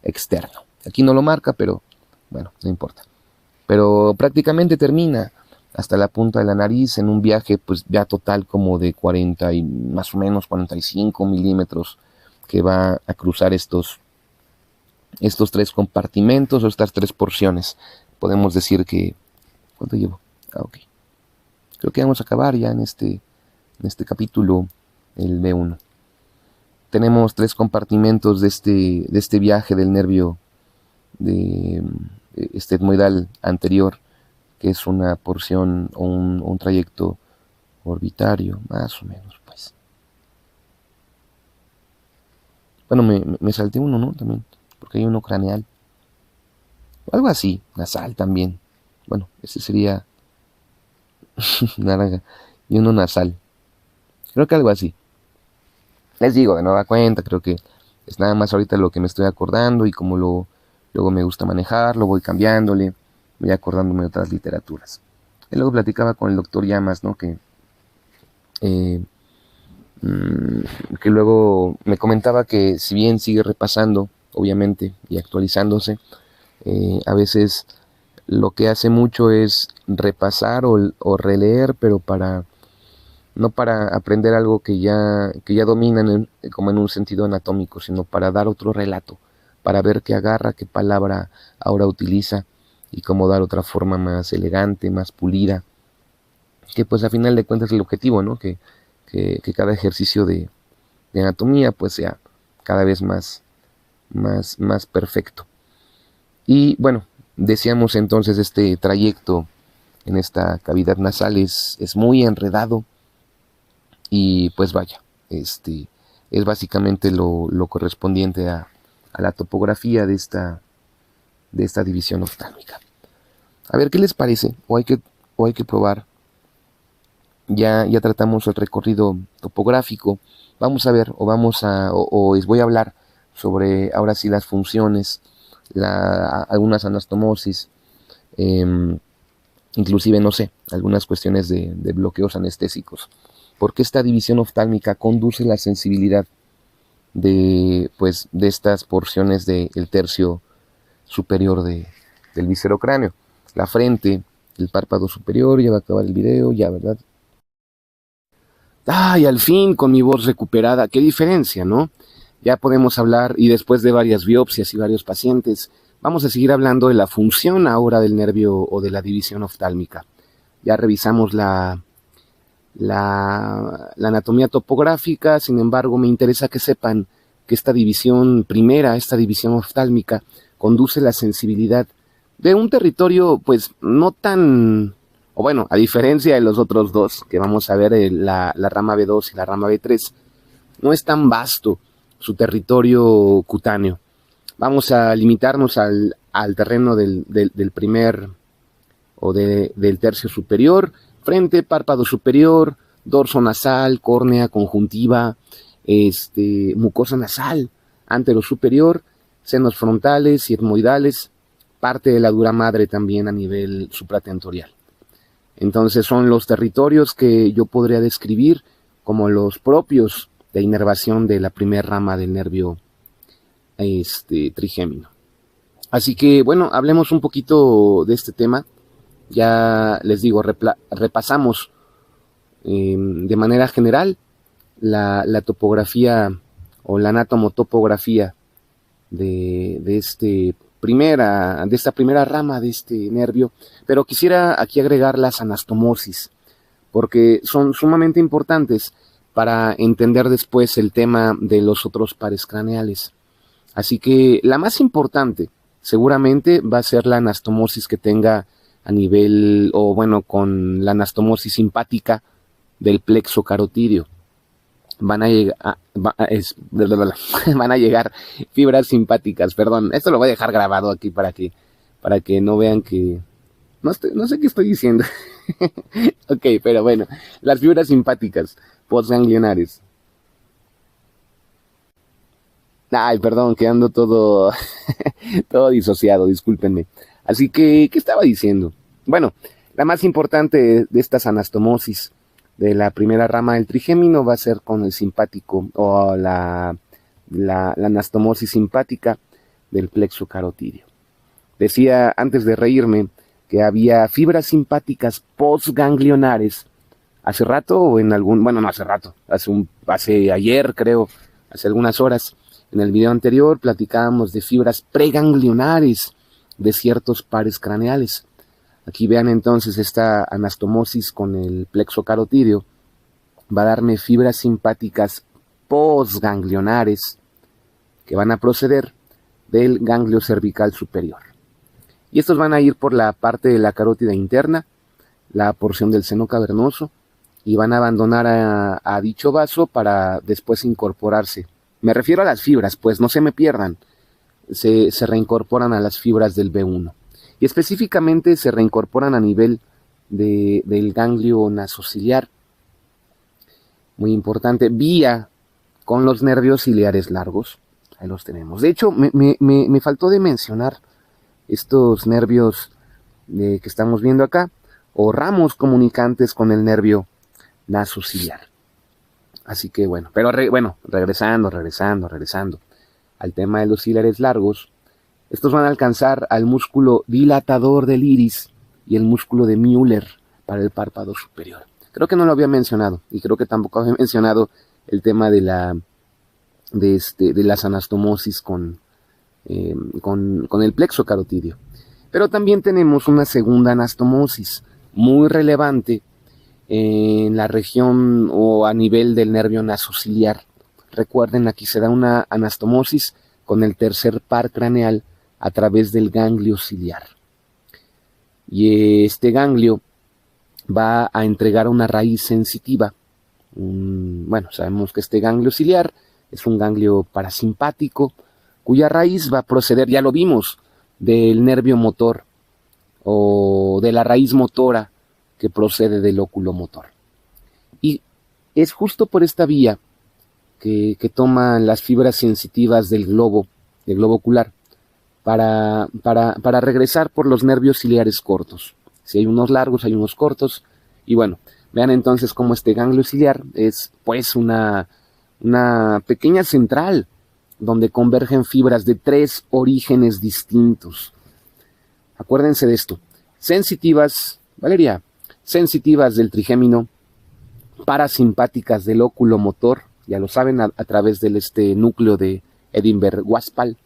externo. Aquí no lo marca, pero bueno, no importa. Pero prácticamente termina hasta la punta de la nariz en un viaje pues ya total como de 40 y más o menos 45 milímetros que va a cruzar estos tres compartimentos o estas tres porciones. Podemos decir que... ¿Cuánto llevo? Ok. Creo que vamos a acabar ya en este capítulo, el B1. Tenemos tres compartimentos de este viaje del nervio de etmoidal anterior, que es una porción o un trayecto orbitario, más o menos, pues. Bueno, me salté uno, ¿no? También, porque hay uno craneal. Algo así, nasal también. Bueno, ese sería naranja. Y uno nasal. Creo que algo así. Les digo, de nueva cuenta, creo que es nada más ahorita lo que me estoy acordando y como luego me gusta manejarlo, voy cambiándole, voy acordándome de otras literaturas. Y luego platicaba con el doctor Llamas, ¿no? Que luego me comentaba que si bien sigue repasando, obviamente, y actualizándose, a veces lo que hace mucho es repasar o releer, pero no para aprender algo que ya dominan como en un sentido anatómico, sino para dar otro relato, para ver qué agarra, qué palabra ahora utiliza y cómo dar otra forma más elegante, más pulida, que pues a final de cuentas es el objetivo, ¿no? Que cada ejercicio de anatomía pues sea cada vez más perfecto. Y bueno, decíamos entonces este trayecto en esta cavidad nasal es muy enredado y pues vaya, es básicamente lo correspondiente a la topografía de esta división oftálmica. A ver, ¿qué les parece? O hay que probar. Ya tratamos el recorrido topográfico. Vamos a ver, o les voy a hablar sobre ahora sí las funciones, algunas anastomosis, inclusive, no sé, algunas cuestiones de bloqueos anestésicos. Porque esta división oftálmica conduce la sensibilidad de estas porciones del tercio superior del viscerocráneo. La frente, el párpado superior, ya va a acabar el video, ya, ¿verdad? ¡Ay, al fin con mi voz recuperada! ¡Qué diferencia!, ¿no? Ya podemos hablar, y después de varias biopsias y varios pacientes, vamos a seguir hablando de la función ahora del nervio o de la división oftálmica. Ya revisamos la anatomía topográfica, sin embargo, me interesa que sepan que esta división primera, esta división oftálmica, conduce la sensibilidad de un territorio, pues, no tan, o bueno, a diferencia de los otros dos, que vamos a ver, la rama B2 y la rama B3, no es tan vasto su territorio cutáneo. Vamos a limitarnos al terreno del primer o del tercio superior, frente, párpado superior, dorso nasal, córnea, conjuntiva, mucosa nasal, antero superior, senos frontales y etmoidales, parte de la dura madre también a nivel supratentorial. Entonces son los territorios que yo podría describir como los propios de inervación de la primera rama del nervio trigémino. Así que bueno, hablemos un poquito de este tema. Ya les digo, repasamos de manera general la topografía o la anatomotopografía de esta primera rama de este nervio, pero quisiera aquí agregar las anastomosis, porque son sumamente importantes para entender después el tema de los otros pares craneales. Así que la más importante seguramente va a ser la anastomosis que tenga a nivel, o bueno, con la anastomosis simpática del plexo carotídeo. Van a llegar fibras simpáticas, perdón, esto lo voy a dejar grabado aquí para que no vean que no sé qué estoy diciendo. Ok, pero bueno, las fibras simpáticas postganglionares. Ay, perdón, quedando todo todo disociado, discúlpenme. Así que, ¿qué estaba diciendo? Bueno, la más importante de estas anastomosis de la primera rama del trigémino va a ser con el simpático o la anastomosis simpática del plexo carotídeo. Decía antes de reírme que había fibras simpáticas postganglionares hace rato o en algún, bueno, no hace rato, hace ayer creo, hace algunas horas. En el video anterior platicábamos de fibras preganglionares de ciertos pares craneales. Aquí vean entonces esta anastomosis con el plexo carotídeo. Va a darme fibras simpáticas postganglionares que van a proceder del ganglio cervical superior. Y estos van a ir por la parte de la carótida interna, la porción del seno cavernoso, y van a abandonar a dicho vaso para después incorporarse. Me refiero a las fibras, pues no se me pierdan. Se reincorporan a las fibras del B1. Y específicamente se reincorporan a nivel del ganglio nasociliar. Muy importante, vía con los nervios ciliares largos. Ahí los tenemos. De hecho, me faltó de mencionar estos nervios que estamos viendo acá, o ramos comunicantes con el nervio nasociliar. Así que bueno, pero regresando al tema de los ciliares largos, estos van a alcanzar al músculo dilatador del iris y el músculo de Müller para el párpado superior. Creo que no lo había mencionado, y creo que tampoco había mencionado el tema de las anastomosis con el plexo carotídeo. Pero también tenemos una segunda anastomosis muy relevante en la región o a nivel del nervio nasociliar. Recuerden, aquí se da una anastomosis con el tercer par craneal a través del ganglio ciliar. Y este ganglio va a entregar una raíz sensitiva. Bueno, sabemos que este ganglio ciliar es un ganglio parasimpático, cuya raíz va a proceder, ya lo vimos, del nervio motor o de la raíz motora que procede del óculo motor. Y es justo por esta vía que toman las fibras sensitivas del globo ocular para regresar por los nervios ciliares cortos. Si hay unos largos, hay unos cortos. Y bueno, vean entonces cómo este ganglio ciliar es pues una pequeña central donde convergen fibras de 3 orígenes distintos. Acuérdense de esto. Sensitivas, Valeria, sensitivas del trigémino, parasimpáticas del óculo motor, ya lo saben, a través del núcleo de Edinburgh-Waspal,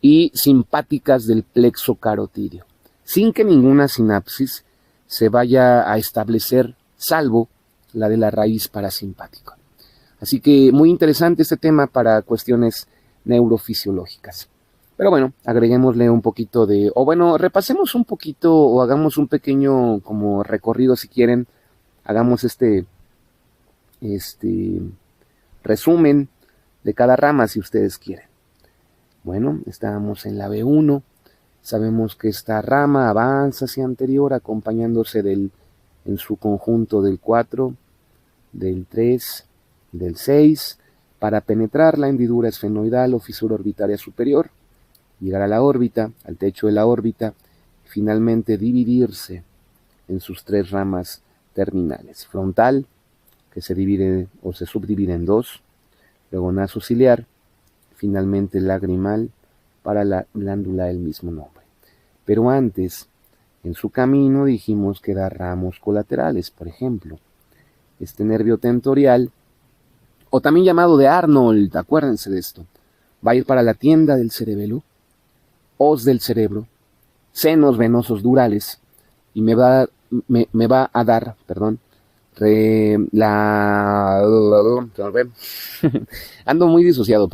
y simpáticas del plexo carotídeo, sin que ninguna sinapsis se vaya a establecer, salvo la de la raíz parasimpática. Así que muy interesante este tema para cuestiones neurofisiológicas. Pero bueno, agreguémosle un poquito de, o bueno, repasemos un poquito o hagamos un pequeño como recorrido si quieren, hagamos este resumen de cada rama si ustedes quieren. Bueno, estábamos en la B1, sabemos que esta rama avanza hacia anterior acompañándose en su conjunto del 4, del 3, del 6, para penetrar la hendidura esfenoidal o fisura orbitaria superior, llegar a la órbita, al techo de la órbita, y finalmente dividirse en sus 3 ramas terminales. Frontal, que se divide o se subdivide en 2, luego nasociliar, finalmente lagrimal para la glándula del mismo nombre. Pero antes, en su camino dijimos que da ramos colaterales, por ejemplo, este nervio tentorial, o también llamado de Arnold, acuérdense de esto, va a ir para la tienda del cerebelo, os del cerebro, senos venosos durales, y me va a dar, ando muy disociado,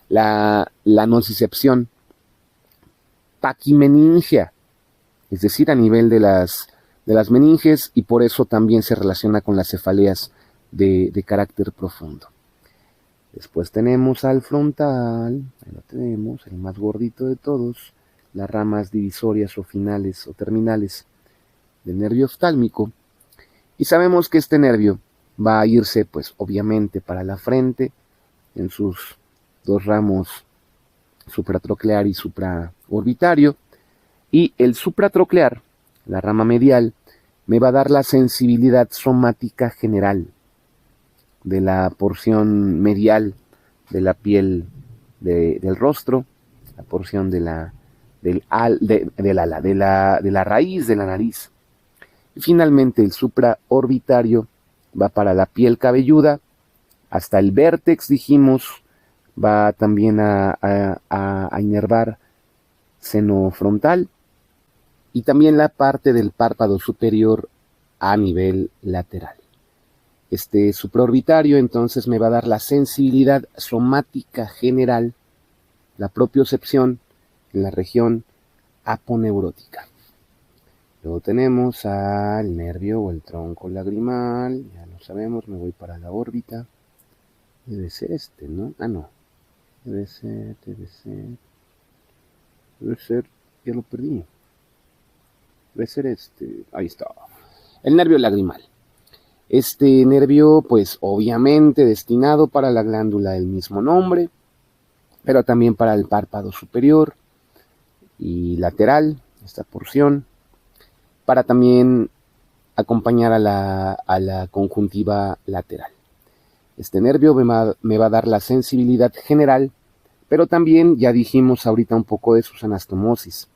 la nocicepción paquimeningia, es decir, a nivel de las meninges, y por eso también se relaciona con las cefaleas de carácter profundo. Después tenemos al frontal, ahí lo tenemos, el más gordito de todos, las ramas divisorias o finales o terminales del nervio oftálmico, y sabemos que este nervio va a irse, pues obviamente, para la frente, en sus 2 ramos supratroclear y supraorbitario, y el supratroclear, la rama medial, me va a dar la sensibilidad somática general de la porción medial de la piel del rostro, la porción de la raíz de la nariz. Y finalmente el supraorbitario va para la piel cabelluda, hasta el vértex, dijimos, va también a inervar seno frontal, y también la parte del párpado superior a nivel lateral. Este supraorbitario entonces me va a dar la sensibilidad somática general, la propiocepción en la región aponeurótica. Luego tenemos al nervio o el tronco lagrimal, ya lo sabemos, me voy para la órbita. Debe ser este, ¿no? Ah, no. Debe ser, ya lo perdí. Debe ser este, ahí está. El nervio lagrimal. Este nervio, pues obviamente destinado para la glándula del mismo nombre, pero también para el párpado superior y lateral, esta porción, para también acompañar a la conjuntiva lateral. Este nervio me va a dar la sensibilidad general, pero también ya dijimos ahorita un poco de sus anastomosis,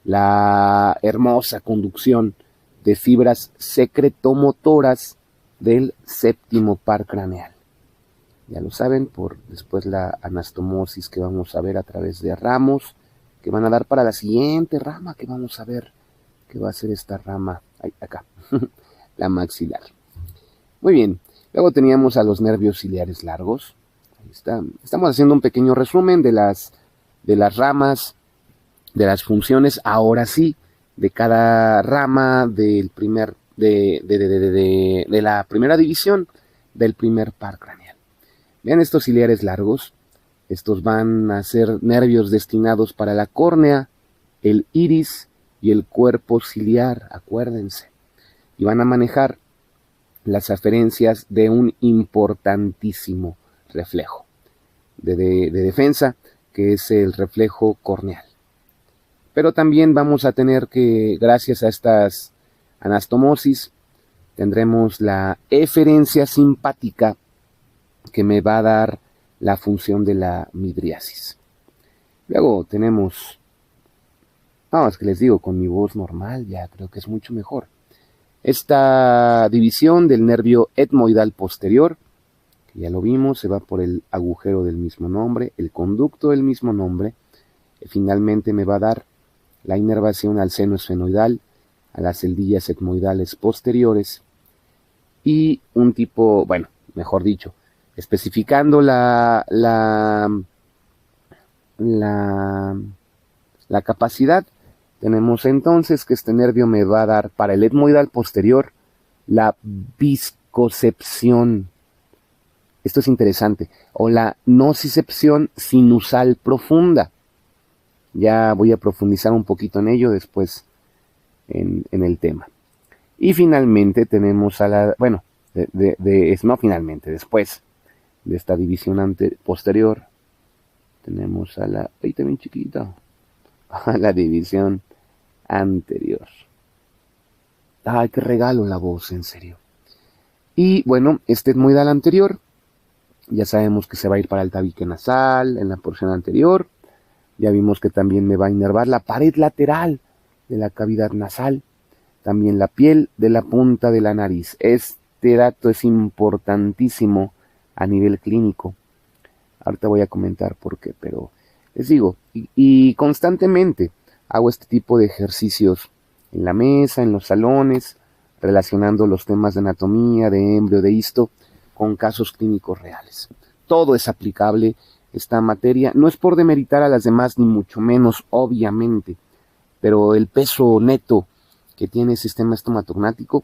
la hermosa conducción de fibras secretomotoras del séptimo par craneal. Ya lo saben, por después la anastomosis que vamos a ver a través de ramos, que van a dar para la siguiente rama que vamos a ver, que va a ser esta rama, acá, la maxilar. Muy bien, luego teníamos a los nervios ciliares largos. Ahí está. Estamos haciendo un pequeño resumen de las ramas, de las funciones, ahora sí, de cada rama del de la primera división del primer par craneal. Vean estos ciliares largos, estos van a ser nervios destinados para la córnea, el iris y el cuerpo ciliar, acuérdense, y van a manejar las aferencias de un importantísimo reflejo de defensa, que es el reflejo corneal. Pero también vamos a tener que, gracias a estas anastomosis, tendremos la eferencia simpática, que me va a dar la función de la midriasis. Luego tenemos, es que les digo, con mi voz normal ya creo que es mucho mejor. Esta división del nervio etmoidal posterior, que ya lo vimos, se va por el agujero del mismo nombre, el conducto del mismo nombre, y finalmente me va a dar la inervación al seno esfenoidal, a las celdillas etmoidales posteriores, y un tipo, bueno, mejor dicho, especificando la capacidad, tenemos entonces que este nervio me va a dar para el etmoidal posterior la viscocepción. Esto es interesante. O la nocicepción sinusal profunda. Ya voy a profundizar un poquito en ello después en el tema. Y finalmente tenemos a la, bueno, no finalmente, después de esta división posterior, tenemos a la, ahí también chiquita, a la división anterior. Ay, qué regalo la voz, en serio. Y bueno, este etmoidal anterior, ya sabemos que se va a ir para el tabique nasal, en la porción anterior. Ya vimos que también me va a inervar la pared lateral de la cavidad nasal, también la piel de la punta de la nariz. Este dato es importantísimo a nivel clínico. Ahorita voy a comentar por qué, pero les digo, y constantemente hago este tipo de ejercicios en la mesa, en los salones, relacionando los temas de anatomía, de embrio, de histo, con casos clínicos reales. Todo es aplicable esta materia. No es por demeritar a las demás, ni mucho menos, obviamente, pero el peso neto que tiene el sistema estomatognático,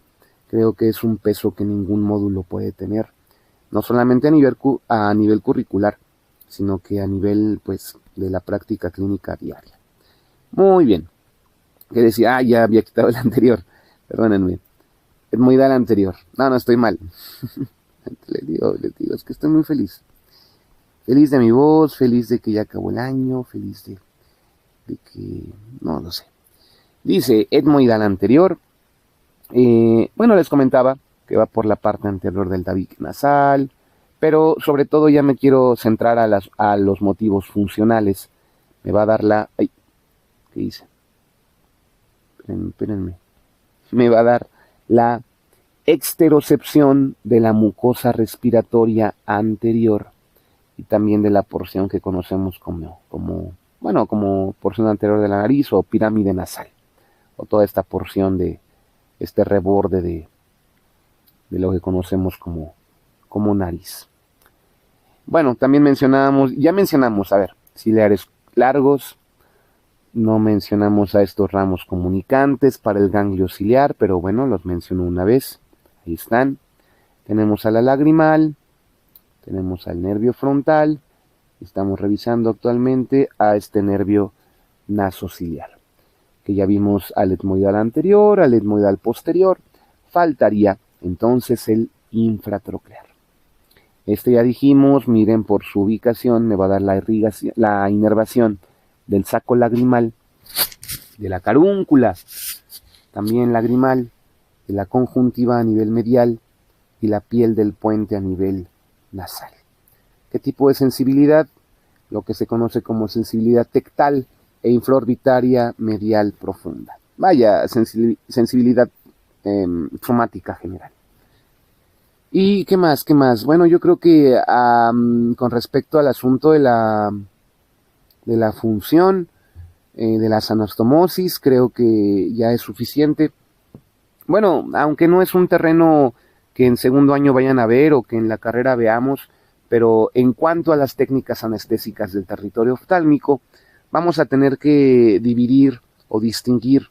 creo que es un peso que ningún módulo puede tener, no solamente a nivel curricular, sino que a nivel, pues, de la práctica clínica diaria. Muy bien. Que decía, ya había quitado el anterior, perdónenme. Etmoidal anterior. No, estoy mal. les digo, es que estoy muy feliz. Feliz de mi voz, feliz de que ya acabó el año, feliz de que, no lo sé. Dice etmoidal anterior. Bueno, les comentaba que va por la parte anterior del tabique nasal, pero sobre todo ya me quiero centrar a los motivos funcionales. Me va a dar la... Ay, ¿qué hice? Espérenme. Me va a dar la exterocepción de la mucosa respiratoria anterior y también de la porción que conocemos como porción anterior de la nariz o pirámide nasal, o toda esta porción de este reborde de lo que conocemos como nariz. Bueno, también ya mencionamos, a ver, ciliares largos, no mencionamos a estos ramos comunicantes para el ganglio ciliar, pero bueno, los menciono una vez. Ahí están. Tenemos a la lagrimal, tenemos al nervio frontal, estamos revisando actualmente a este nervio nasociliar, que ya vimos al etmoidal anterior, al etmoidal posterior. Faltaría entonces el infratroclear. Este ya dijimos, miren por su ubicación, me va a dar la inervación del saco lagrimal, de la carúncula, también lagrimal, de la conjuntiva a nivel medial y la piel del puente a nivel nasal. ¿Qué tipo de sensibilidad? Lo que se conoce como sensibilidad tectal e infraorbitaria medial profunda. Vaya, sensibilidad somática general. ¿Y qué más? Bueno, yo creo que con respecto al asunto de la función de las anastomosis, creo que ya es suficiente. Bueno, aunque no es un terreno que en segundo año vayan a ver o que en la carrera veamos, pero en cuanto a las técnicas anestésicas del territorio oftálmico, vamos a tener que dividir o distinguir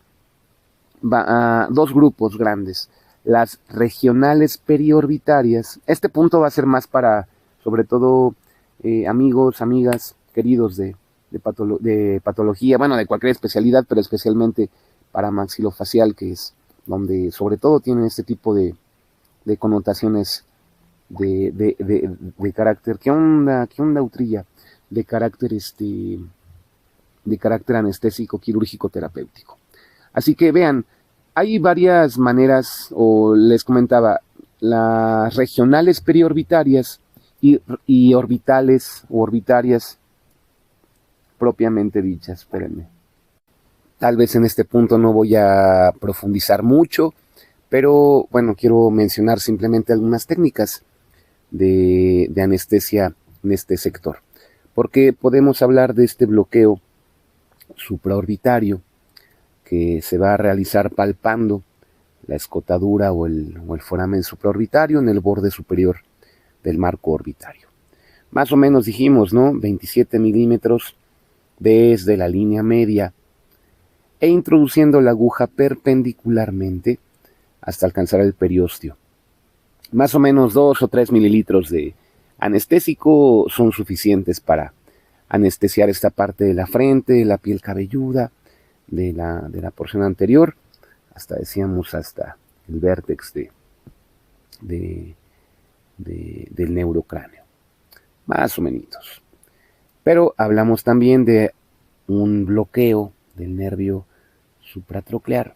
dos grupos grandes. Las regionales periorbitarias. Este punto va a ser más para, sobre todo, amigos, amigas, queridos de patología, bueno, de cualquier especialidad, pero especialmente para maxilofacial, que es donde sobre todo tienen este tipo de connotaciones de carácter, ¿qué onda Utrilla? De carácter anestésico, quirúrgico, terapéutico. Así que vean, hay varias maneras, o les comentaba, las regionales periorbitarias y orbitales o orbitarias propiamente dichas. Espérenme. Tal vez en este punto no voy a profundizar mucho, Pero bueno, quiero mencionar simplemente algunas técnicas de anestesia en este sector, porque podemos hablar de este bloqueo supraorbitario que se va a realizar palpando la escotadura o el foramen supraorbitario en el borde superior del marco orbitario. Más o menos dijimos, ¿no? 27 milímetros desde la línea media e introduciendo la aguja perpendicularmente hasta alcanzar el periósteo. Más o menos 2 o 3 mililitros de anestésico son suficientes para anestesiar esta parte de la frente, la piel cabelluda, de la porción anterior, hasta decíamos hasta el vértex del neurocráneo, más o menos. Pero hablamos también de un bloqueo del nervio supraorbitario,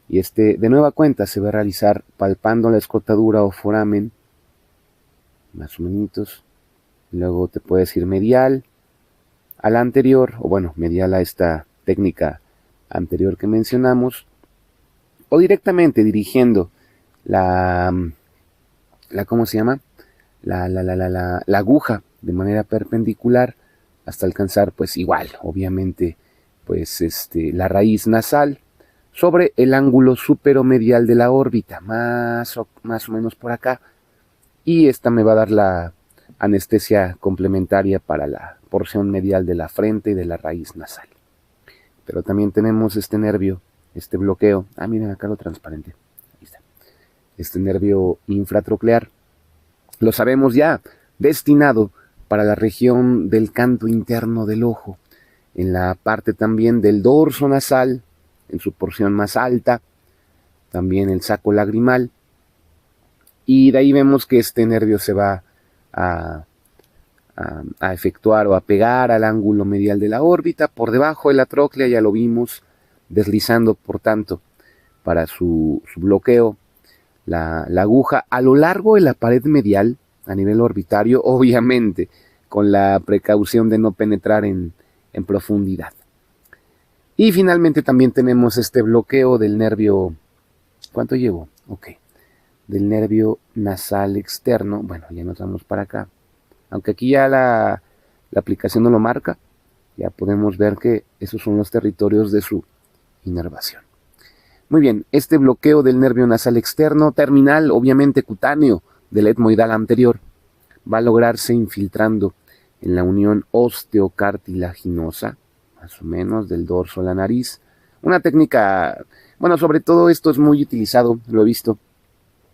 y de nueva cuenta se va a realizar palpando la escotadura o foramen, más o menos. Luego te puedes ir medial a la anterior, o bueno, medial a esta técnica anterior que mencionamos, o directamente dirigiendo ¿cómo se llama? La aguja de manera perpendicular hasta alcanzar, pues igual, obviamente, pues la raíz nasal sobre el ángulo superomedial de la órbita, más o menos por acá, y esta me va a dar la anestesia complementaria para la porción medial de la frente y de la raíz nasal. Pero también tenemos este nervio, este bloqueo, miren acá lo transparente, ahí está, este nervio infratroclear, lo sabemos ya, destinado para la región del canto interno del ojo, en la parte también del dorso nasal, en su porción más alta, también el saco lagrimal, y de ahí vemos que este nervio se va a efectuar o a pegar al ángulo medial de la órbita, por debajo de la tróclea, ya lo vimos, deslizando por tanto para su bloqueo la aguja a lo largo de la pared medial a nivel orbitario, obviamente con la precaución de no penetrar en profundidad. Y finalmente también tenemos este bloqueo del nervio, ¿cuánto llevo? Ok, del nervio nasal externo, bueno, ya nos vamos para acá, aunque aquí ya la aplicación no lo marca, ya podemos ver que esos son los territorios de su inervación. Muy bien, este bloqueo del nervio nasal externo, terminal, obviamente cutáneo, del etmoidal anterior, va a lograrse infiltrando en la unión osteocartilaginosa, más o menos, del dorso a la nariz. Una técnica, bueno, sobre todo esto es muy utilizado, lo he visto,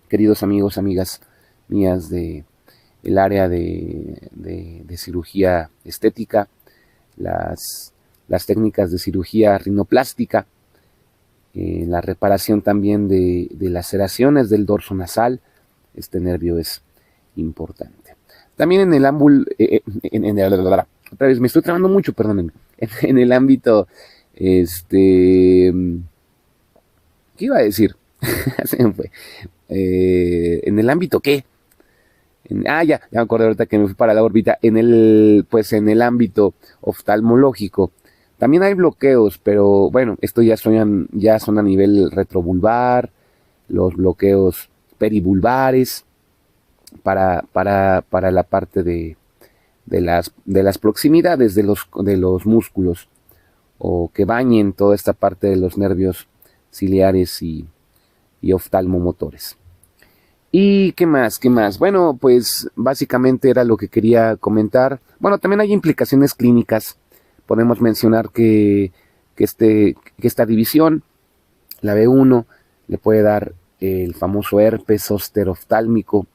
queridos amigos, amigas mías de el área de cirugía estética, las técnicas de cirugía rinoplástica, la reparación también de laceraciones del dorso nasal. Este nervio es importante. También en el otra vez me estoy trabando mucho, perdónenme, en el ámbito, ¿qué iba a decir? Se me fue. En el ámbito, ¿qué? Ya me acordé ahorita que me fui para la órbita. En el ámbito oftalmológico también hay bloqueos, pero bueno, esto ya son a nivel retrovulvar, los bloqueos perivulvares para la parte de las proximidades de los músculos, o que bañen toda esta parte de los nervios ciliares y oftalmomotores. ¿Y qué más? Bueno, pues básicamente era lo que quería comentar. Bueno, también hay implicaciones clínicas. Podemos mencionar que esta división, la B1, le puede dar el famoso herpes zóster oftálmico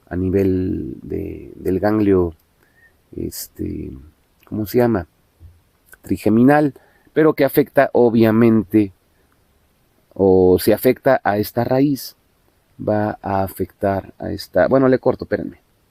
a nivel del ganglio, ¿cómo se llama? Trigeminal, pero que afecta obviamente, o si afecta a esta raíz, va a afectar a esta, bueno, le corto, espérenme.